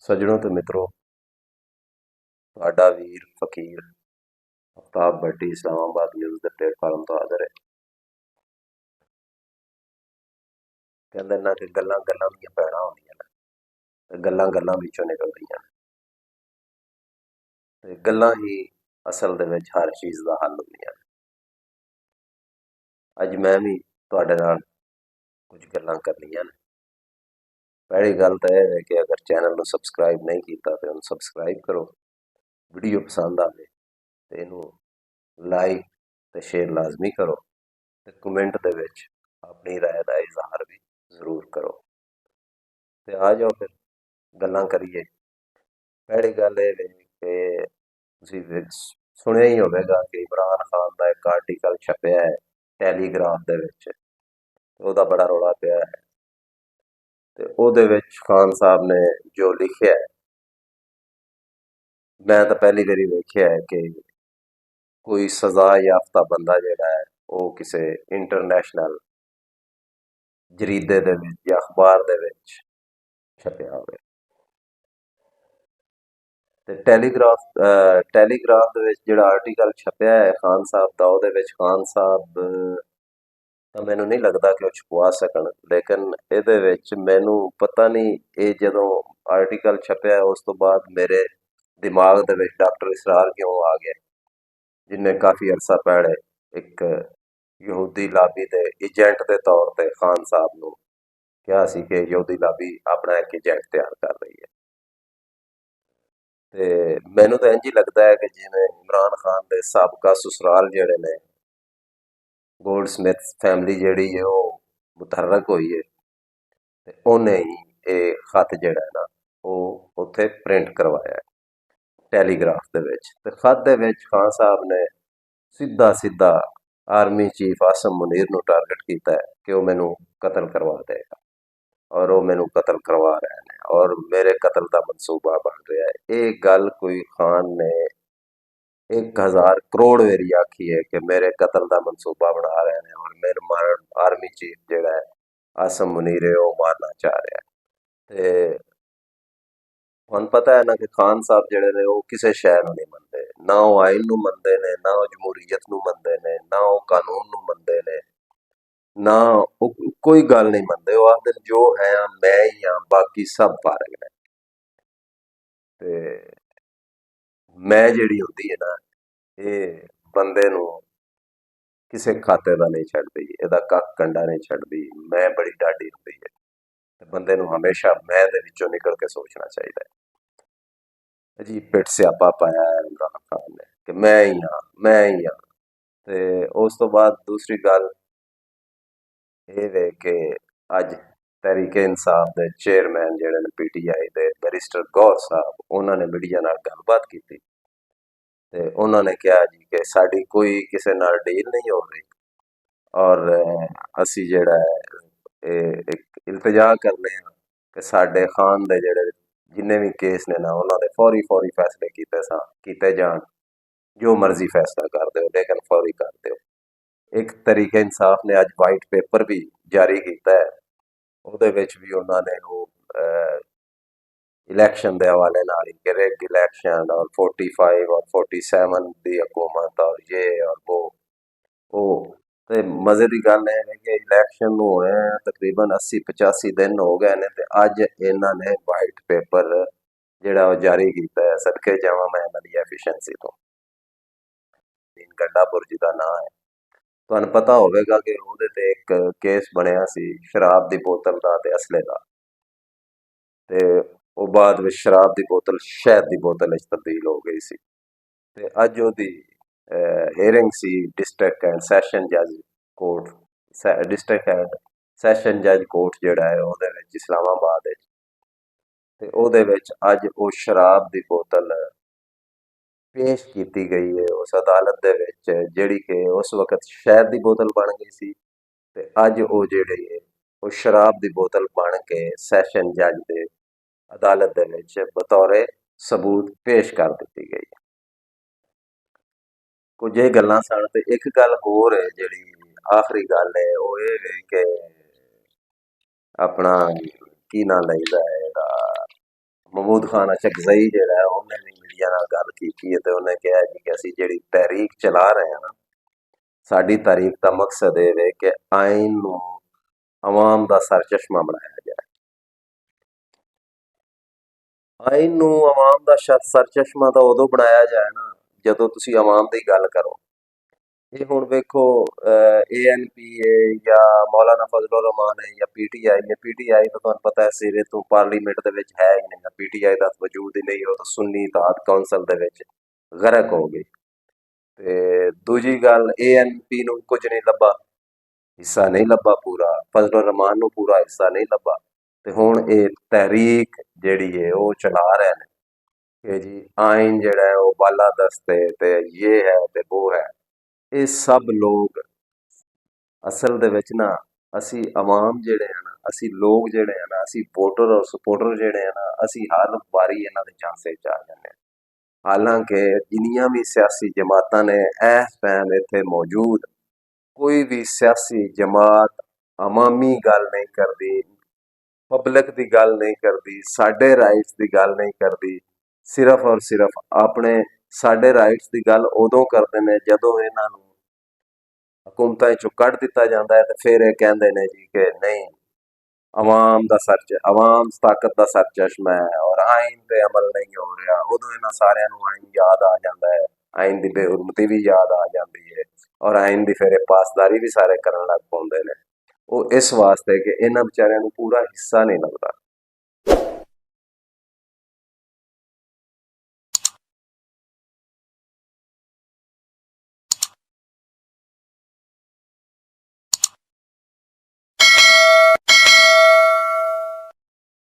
ਸੱਜਣੋ ਤੇ ਮਿੱਤਰੋ, ਤੁਹਾਡਾ ਵੀਰ ਫਕੀਰ ਅਫਤਾਬ ਭੱਟੀ ਇਸਲਾਮਾਬਾਦ ਨਿਊਜ਼ ਦੇ ਪਲੇਟਫਾਰਮ ਤੋਂ ਹਾਜ਼ਰ ਹੈ। ਕਹਿੰਦੇ ਨਾ ਕਿ ਗੱਲਾਂ ਗੱਲਾਂ ਦੀਆਂ ਭੈਣਾਂ ਹੁੰਦੀਆਂ ਨੇ ਤੇ ਗੱਲਾਂ ਗੱਲਾਂ ਵਿੱਚੋਂ ਨਿਕਲਦੀਆਂ ਨੇ ਤੇ ਗੱਲਾਂ ਹੀ ਅਸਲ ਦੇ ਵਿੱਚ ਹਰ ਚੀਜ਼ ਦਾ ਹੱਲ ਹੁੰਦੀਆਂ ਨੇ। ਅੱਜ ਮੈਂ ਵੀ ਤੁਹਾਡੇ ਨਾਲ ਕੁਝ ਗੱਲਾਂ ਕਰਨੀਆਂ ਨੇ। ਪਹਿਲੀ ਗੱਲ ਤਾਂ ਇਹ ਹੈ ਕਿ ਅਗਰ ਚੈਨਲ ਨੂੰ ਸਬਸਕ੍ਰਾਈਬ ਨਹੀਂ ਕੀਤਾ ਤੇ ਉਹਨੂੰ ਸਬਸਕ੍ਰਾਈਬ ਕਰੋ। ਵੀਡੀਓ ਪਸੰਦ ਆਵੇ ਤੇ ਇਹਨੂੰ ਲਾਈਕ ਤੇ ਸ਼ੇਅਰ ਲਾਜ਼ਮੀ ਕਰੋ ਤੇ ਕਮੈਂਟ ਦੇ ਵਿੱਚ ਆਪਣੀ ਰਾਏ ਦਾ ਇਜ਼ਹਾਰ ਵੀ ਜ਼ਰੂਰ ਕਰੋ। ਤੇ ਆ ਜਾਓ ਫਿਰ ਗੱਲਾਂ ਕਰੀਏ। ਪਹਿਲੀ ਗੱਲ ਇਹ ਹੈ ਕਿ ਤੁਸੀਂ ਸੁਣਿਆ ਹੀ ਹੋਵੇਗਾ ਕਿ ਇਮਰਾਨ ਖਾਨ ਦਾ ਇੱਕ ਆਰਟੀਕਲ ਛਪਿਆ ਹੈ ਟੈਲੀਗ੍ਰਾਫ ਦੇ ਵਿੱਚ, ਉਹਦਾ ਬੜਾ ਰੌਲਾ ਪਿਆ ਹੈ ਤੇ ਉਹਦੇ ਵਿੱਚ ਖਾਨ ਸਾਹਿਬ ਨੇ ਜੋ ਲਿਖਿਆ ਹੈ, ਮੈਂ ਤਾਂ ਪਹਿਲੀ ਵਾਰੀ ਵੇਖਿਆ ਹੈ ਕਿ ਕੋਈ ਸਜ਼ਾ ਯਾਫਤਾ ਬੰਦਾ ਜਿਹੜਾ ਹੈ ਉਹ ਕਿਸੇ ਇੰਟਰਨੈਸ਼ਨਲ ਜਰੀਦੇ ਦੇ ਵਿੱਚ ਜਾਂ ਅਖਬਾਰ ਦੇ ਵਿੱਚ ਛਪਿਆ ਹੋਵੇ। ਤੇ ਟੈਲੀਗ੍ਰਾਫ ਦੇ ਵਿੱਚ ਜਿਹੜਾ ਆਰਟੀਕਲ ਛਪਿਆ ਹੈ ਖਾਨ ਸਾਹਿਬ ਦਾ, ਉਹਦੇ ਵਿੱਚ ਖਾਨ ਸਾਹਿਬ ਤਾਂ ਮੈਨੂੰ ਨਹੀਂ ਲੱਗਦਾ ਕਿ ਉਹ ਛਪਵਾ ਸਕਣ, ਲੇਕਿਨ ਇਹਦੇ ਵਿੱਚ ਮੈਨੂੰ ਪਤਾ ਨਹੀਂ ਇਹ ਜਦੋਂ ਆਰਟੀਕਲ ਛਪਿਆ ਉਸ ਤੋਂ ਬਾਅਦ ਮੇਰੇ ਦਿਮਾਗ ਦੇ ਵਿੱਚ ਡਾਕਟਰ ਇਸਰਾਰ ਕਿਉਂ ਆ ਗਿਆ, ਜਿਨੇ ਕਾਫੀ ਅਰਸਾ ਪਹਿਲੇ ਇੱਕ ਯਹੂਦੀ ਲਾਬੀ ਦੇ ਏਜੰਟ ਦੇ ਤੌਰ ਤੇ ਖਾਨ ਸਾਹਿਬ ਨੂੰ ਕਿਹਾ ਸੀ ਕਿ ਯਹੂਦੀ ਲਾਬੀ ਆਪਣਾ ਇੱਕ ਏਜੰਟ ਤਿਆਰ ਕਰ ਰਹੀ ਹੈ। ਤੇ ਮੈਨੂੰ ਤਾਂ ਇੰਝ ਹੀ ਲੱਗਦਾ ਹੈ ਕਿ ਜਿਵੇਂ ਇਮਰਾਨ ਖਾਨ ਦੇ ਸਾਬਕਾ ਸਸੁਰਾਲ ਜਿਹੜੇ ਨੇ, ਗੋਲਡ ਸਮਿਥ ਫੈਮਿਲੀ ਜਿਹੜੀ ਹੈ ਉਹ ਮੁਤਹਰਕ ਹੋਈ ਹੈ ਤੇ ਉਹਨੇ ਹੀ ਇਹ ਖਤ ਜਿਹੜਾ ਹੈ ਨਾ ਉਹ ਉੱਥੇ ਪ੍ਰਿੰਟ ਕਰਵਾਇਆ ਟੈਲੀਗ੍ਰਾਫ ਦੇ ਵਿੱਚ। ਤੇ ਖਤ ਦੇ ਵਿੱਚ ਖਾਨ ਸਾਹਿਬ ਨੇ ਸਿੱਧਾ ਆਰਮੀ ਚੀਫ ਆਸਮ ਮੁਨੀਰ ਨੂੰ ਟਾਰਗੇਟ ਕੀਤਾ ਹੈ ਕਿ ਉਹ ਮੈਨੂੰ ਕਤਲ ਕਰਵਾ ਦੇਗਾ ਔਰ ਉਹ ਮੈਨੂੰ ਕਤਲ ਕਰਵਾ ਰਹੇ ਨੇ ਔਰ ਮੇਰੇ ਕਤਲ ਦਾ ਮਨਸੂਬਾ ਬਣ ਰਿਹਾ ਹੈ। ਇਹ ਗੱਲ ਕੋਈ ਖਾਨ ਨੇ 1000 ਕਰੋੜ ਵਾਰੀ ਆਖੀ ਹੈ ਕਿ ਮੇਰੇ ਕਤਲ ਦਾ ਮਨਸੂਬਾ ਬਣਾ ਰਹੇ ਨੇ ਔਰ ਮੇਰੇ ਮਾਰਨ ਆਰਮੀ ਚੀਫ ਜਿਹੜਾ ਹੈ ਆਸਮ ਮੁਨੀਰ ਹੈ ਉਹ ਮਾਰਨਾ ਚਾਹ ਰਿਹਾ ਹੈ। ਤੇ ਤੁਹਾਨੂੰ ਪਤਾ ਹੈ ਨਾ ਕਿ ਖਾਨ ਸਾਹਿਬ ਜਿਹੜੇ ਨੇ ਉਹ ਕਿਸੇ ਸ਼ੈ ਨੂੰ ਨਹੀਂ ਮੰਨਦੇ, ਨਾ ਉਹ ਆਇਨ ਨੂੰ ਮੰਨਦੇ ਨੇ, ਨਾ ਉਹ ਜਮਹੂਰੀਅਤ ਨੂੰ ਮੰਨਦੇ ਨੇ, ਨਾ ਉਹ ਕਾਨੂੰਨ ਨੂੰ ਮੰਨਦੇ ਨੇ, ਨਾ ਉਹ ਕੋਈ ਗੱਲ ਨਹੀਂ ਮੰਨਦੇ। ਉਹ ਆਖਦੇ ਜੋ ਹੈ ਮੈਂ ਹੀ ਹਾਂ, ਬਾਕੀ ਸਭ ਫਾਰਗ ਨੇ। ਤੇ ਮੈਂ ਜਿਹੜੀ ਹੁੰਦੀ ਹੈ ਨਾ ਇਹ ਬੰਦੇ ਨੂੰ ਕਿਸੇ ਖਾਤੇ ਦਾ ਨਹੀਂ ਛੱਡਦੀ, ਇਹਦਾ ਕੱਖ ਕੰਡਾ ਨਹੀਂ ਛੱਡਦੀ। ਮੈਂ ਬੜੀ ਡਾਢੀ ਹੁੰਦੀ ਹੈ ਤੇ ਬੰਦੇ ਨੂੰ ਹਮੇਸ਼ਾ ਮੈਂ ਦੇ ਵਿੱਚੋਂ ਨਿਕਲ ਕੇ ਸੋਚਣਾ ਚਾਹੀਦਾ ਹੈ। ਅਜੀਬ ਪਿੱਟ ਸਿਆਪਾ ਪਾਇਆ ਹੈ ਇਮਰਾਨ ਖਾਨ ਨੇ ਕਿ ਮੈਂ ਹੀ ਹਾਂ। ਤੇ ਉਸ ਤੋਂ ਬਾਅਦ ਦੂਸਰੀ ਗੱਲ ਇਹ ਵੇ ਕਿ ਅੱਜ ਤਹਿਰੀਕ ਇਨਸਾਫ ਦੇ ਚੇਅਰਮੈਨ ਜਿਹੜੇ ਨੇ PTI ਦੇ ਬੈਰਿਸਟਰ ਗੌਰ ਸਾਹਿਬ, ਉਹਨਾਂ ਨੇ ਮੀਡੀਆ ਨਾਲ ਗੱਲਬਾਤ ਕੀਤੀ ਤੇ ਉਹਨਾਂ ਨੇ ਕਿਹਾ ਜੀ ਕਿ ਸਾਡੀ ਕੋਈ ਕਿਸੇ ਨਾਲ ਡੀਲ ਨਹੀਂ ਹੋ ਰਹੀ ਔਰ ਅਸੀਂ ਜਿਹੜਾ ਇਹ ਇੱਕ ਇਲਤਜਾ ਕਰਨੇ ਹਾਂ ਕਿ ਸਾਡੇ ਖਾਨ ਦੇ ਜਿਹੜੇ ਜਿੰਨੇ ਵੀ ਕੇਸ ਨੇ ਨਾ ਉਹਨਾਂ ਦੇ ਫੌਰੀ ਫੈਸਲੇ ਕੀਤੇ ਜਾਣ। ਜੋ ਮਰਜ਼ੀ ਫੈਸਲਾ ਕਰ ਦਿਓ ਲੇਕਿਨ ਫੌਰੀ ਕਰ ਦਿਓ। ਇੱਕ ਤਹਿਰੀਕ ਇਨਸਾਫ ਨੇ ਅੱਜ ਵਾਈਟ ਪੇਪਰ ਵੀ ਜਾਰੀ ਕੀਤਾ ਹੈ, ਉਹਦੇ ਵਿੱਚ ਵੀ ਉਹਨਾਂ ਨੇ ਉਹ ਇਲੈਕਸ਼ਨ ਦੇ ਹਵਾਲੇ ਨਾਲ ਹੀ ਕਿ ਰਿਗ ਇਲੈਕਸ਼ਨ ਔਰ 45 ਔਰ 47 ਦੀ ਹਕੂਮਤ ਔਰ ਇਹ ਔਰ ਉਹ ਤੇ ਮਜ਼ੇ ਦੀ ਗੱਲ ਇਹ ਹੈ ਕਿ ਇਲੈਕਸ਼ਨ ਨੂੰ ਹੋਏ ਤਕਰੀਬਨ 80-85 ਦਿਨ ਹੋ ਗਏ ਨੇ ਤੇ ਅੱਜ ਇਹਨਾਂ ਨੇ ਵਾਈਟ ਪੇਪਰ ਜਿਹੜਾ ਉਹ ਜਾਰੀ ਕੀਤਾ ਹੈ। ਸਦਕੇ ਜਾਵਾਂ ਮੈਂ ਇਹਨਾਂ ਦੀ ਐਫੀਸ਼ੀਐਂਸੀ ਤੋਂ। ਗੰਡਾਪੁਰ ਜੀ ਦਾ ਨਾਂ ਹੈ, ਤੁਹਾਨੂੰ ਪਤਾ ਹੋਵੇਗਾ ਕਿ ਉਹਦੇ ਤੇ ਇੱਕ ਕੇਸ ਬਣਿਆ ਸੀ ਸ਼ਰਾਬ ਦੀ ਬੋਤਲ ਦਾ ਤੇ ਅਸਲੇ ਦਾ, ਤੇ ਉਹ ਬਾਅਦ ਵਿੱਚ ਸ਼ਰਾਬ ਦੀ ਬੋਤਲ ਸ਼ਹਿਦ ਦੀ ਬੋਤਲ ਵਿੱਚ ਤਬਦੀਲ ਹੋ ਗਈ ਸੀ। ਤੇ ਅੱਜ ਉਹਦੀ hearing C district and session ਜੱਜ ਕੋਰਟ, ਡਿਸਟ੍ਰਿਕਟ ਐਂਡ ਸੈਸ਼ਨ ਜੱਜ ਕੋਰਟ ਜਿਹੜਾ ਹੈ ਉਹਦੇ ਵਿੱਚ ਇਸਲਾਮਾਬਾਦ ਵਿੱਚ। ਤੇ ਉਹਦੇ ਵਿੱਚ ਅੱਜ ਉਹ ਸ਼ਰਾਬ ਦੀ ਬੋਤਲ ਪੇਸ਼ ਕੀਤੀ ਗਈ ਹੈ ਉਸ ਅਦਾਲਤ ਦੇ ਵਿੱਚ ਜਿਹੜੀ ਕਿ ਉਸ ਵਕਤ ਸ਼ਹਿਦ ਦੀ ਬੋਤਲ ਬਣ ਗਈ ਸੀ ਤੇ ਅੱਜ ਉਹ ਜਿਹੜੀ ਹੈ ਉਹ ਸ਼ਰਾਬ ਦੀ ਬੋਤਲ ਬਣ ਕੇ ਸੈਸ਼ਨ ਜੱਜ ਦੇ ਅਦਾਲਤ ਦੇ ਵਿੱਚ ਬਤੌਰੇ ਸਬੂਤ ਪੇਸ਼ ਕਰ ਦਿੱਤੀ ਗਈ। ਕੁਝ ਇਹ ਗੱਲਾਂ ਸਨ ਤੇ ਇੱਕ ਗੱਲ ਹੋਰ ਹੈ ਜਿਹੜੀ ਆਖਰੀ ਗੱਲ ਹੈ ਉਹ ਇਹ ਹੈ ਕਿ ਆਪਣਾ ਕੀ ਨਾਂ ਲਈਦਾ ਹੈ ਇਹਦਾ, ਮਹਿਮੂਦ ਖਾਨ ਅਚਕਜ਼ਈ ਜਿਹੜਾ ਹੈ ਉਹਨੇ ਵੀ ਮੀਡੀਆ ਨਾਲ ਗੱਲ ਕੀਤੀ ਹੈ ਤੇ ਉਹਨੇ ਕਿਹਾ ਜੀ ਕਿ ਅਸੀਂ ਜਿਹੜੀ ਤਹਿਰੀਕ ਚਲਾ ਰਹੇ ਹਾਂ ਨਾ, ਸਾਡੀ ਤਾਰੀਖ ਦਾ ਮਕਸਦ ਇਹ ਹੈ ਕਿ ਆਇਨ ਨੂੰ ਆਵਾਮ ਦਾ ਸਰਚਸ਼ਮਾ ਬਣਾਇਆ ਜਾਏ। ਆਇਨ ਨੂੰ ਆਵਾਮ ਦਾ ਸਰਚਸ਼ਮਾ ਤਾਂ ਉਦੋਂ ਬਣਾਇਆ ਜਾਏ ਨਾ ਜਦੋਂ ਤੁਸੀਂ ਆਵਾਮ ਦੀ ਗੱਲ ਕਰੋ। ਇਹ ਹੁਣ ਵੇਖੋ ANP ਜਾਂ ਮੌਲਾਨਾ ਫਜ਼ਲੁਰ ਰਹਿਮਾਨ ਹੈ ਜਾਂ PTI ਹੈ। PTI ਤਾਂ ਤੁਹਾਨੂੰ ਪਤਾ ਹੈ ਸਿਰੇ ਤੋਂ ਪਾਰਲੀਮੈਂਟ ਦੇ ਵਿੱਚ ਹੈ ਹੀ ਨਹੀਂ, PTI ਦਾ ਵਜੂਦ ਹੀ ਨਹੀਂ, ਉਹ ਤਾਂ ਸੁੰਨੀ ਇਤਿਹਾਦ ਕੌਂਸਲ ਦੇ ਵਿੱਚ ਗਰਕ ਹੋ ਗਈ। ਤੇ ਦੂਜੀ ਗੱਲ ANP ਨੂੰ ਕੁਝ ਨਹੀਂ ਲੱਭਾ, ਹਿੱਸਾ ਨਹੀਂ ਲੱਭਾ ਪੂਰਾ, ਫਜ਼ਲੁਰ ਰਹਿਮਾਨ ਨੂੰ ਪੂਰਾ ਹਿੱਸਾ ਨਹੀਂ ਲੱਭਾ। ਤੇ ਹੁਣ ਇਹ ਤਹਿਰੀਕ ਜਿਹੜੀ ਹੈ ਉਹ ਚਲਾ ਰਹੇ ਨੇ ਕਿ ਜੀ ਆਇਨ ਜਿਹੜਾ ਹੈ ਉਹ ਬਾਲਾ ਦਸਤੇ ਤੇ ਇਹ ਹੈ ਤੇ ਉਹ ਹੈ। ਇਹ ਸਭ ਲੋਕ ਅਸਲ ਦੇ ਵਿੱਚ ਨਾ ਅਸੀਂ ਆਵਾਮ ਜਿਹੜੇ ਆ ਨਾ, ਅਸੀਂ ਲੋਕ ਜਿਹੜੇ ਆ ਨਾ, ਅਸੀਂ ਵੋਟਰ ਔਰ ਸਪੋਰਟਰ ਜਿਹੜੇ ਆ ਨਾ, ਅਸੀਂ ਹਰ ਵਾਰੀ ਇਹਨਾਂ ਦੇ ਝਾਂਸੇ 'ਚ ਆ ਜਾਂਦੇ ਹਾਂ। ਹਾਲਾਂਕਿ ਜਿੰਨੀਆਂ ਵੀ ਸਿਆਸੀ ਜਮਾਤਾਂ ਨੇ ਇਸ ਟਾਈਮ ਇੱਥੇ ਮੌਜੂਦ, ਕੋਈ ਵੀ ਸਿਆਸੀ ਜਮਾਤ ਅਵਾਮੀ ਗੱਲ ਨਹੀਂ ਕਰਦੀ, ਪਬਲਿਕ ਦੀ ਗੱਲ ਨਹੀਂ ਕਰਦੀ, ਸਾਡੇ ਰਾਈਟਸ ਦੀ ਗੱਲ ਨਹੀਂ ਕਰਦੀ। ਸਿਰਫ ਔਰ ਸਿਰਫ ਆਪਣੇ ਸਾਡੇ ਰਾਈਟਸ ਦੀ ਗੱਲ ਉਦੋਂ ਕਰਦੇ ਨੇ ਜਦੋਂ ਇਹਨਾਂ ਨੂੰ ਹਕੂਮਤਾਂ 'ਚੋਂ ਕੱਢ ਦਿੱਤਾ ਜਾਂਦਾ ਹੈ ਤੇ ਫਿਰ ਇਹ ਕਹਿੰਦੇ ਨੇ ਜੀ ਕਿ ਨਹੀਂ, ਆਵਾਮ ਤਾਕਤ ਦਾ ਸਰਚਸ਼ਮਾ ਹੈ ਔਰ ਆਇਨ ਤੇ ਅਮਲ ਨਹੀਂ ਹੋ ਰਿਹਾ। ਉਦੋਂ ਇਹਨਾਂ ਸਾਰਿਆਂ ਨੂੰ ਆਇਨ ਯਾਦ ਆ ਜਾਂਦਾ ਹੈ, ਆਇਨ ਦੀ ਬੇਹੁਰਮਤੀ ਵੀ ਯਾਦ ਆ ਜਾਂਦੀ ਹੈ ਔਰ ਆਇਨ ਦੀ ਫਿਰ ਇਹ ਪਾਸਦਾਰੀ ਵੀ ਸਾਰੇ ਕਰਨ ਲੱਗ ਪਾਉਂਦੇ ਨੇ। ਉਹ ਇਸ ਵਾਸਤੇ ਕਿ ਇਹਨਾਂ ਵਿਚਾਰਿਆਂ ਨੂੰ ਪੂਰਾ ਹਿੱਸਾ ਨਹੀਂ ਲੱਗਦਾ।